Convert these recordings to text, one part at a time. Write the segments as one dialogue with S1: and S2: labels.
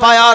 S1: FIR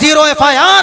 S1: 0 FIR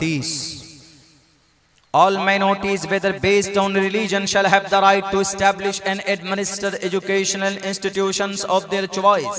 S1: 30 All minorities, whether based on religion, shall have the right to establish and administer educational institutions of their choice.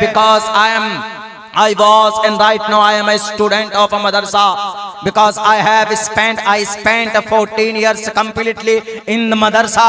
S1: because I was and right now I am a student of a madrasa because I spent 14 years completely in the madrasa۔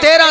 S1: 13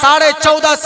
S1: 14.5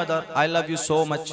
S1: mother, I love you so much۔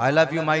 S1: I love you my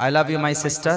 S1: I love you my sister،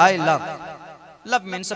S1: I love، love means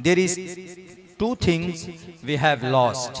S1: There is 2 things we have lost.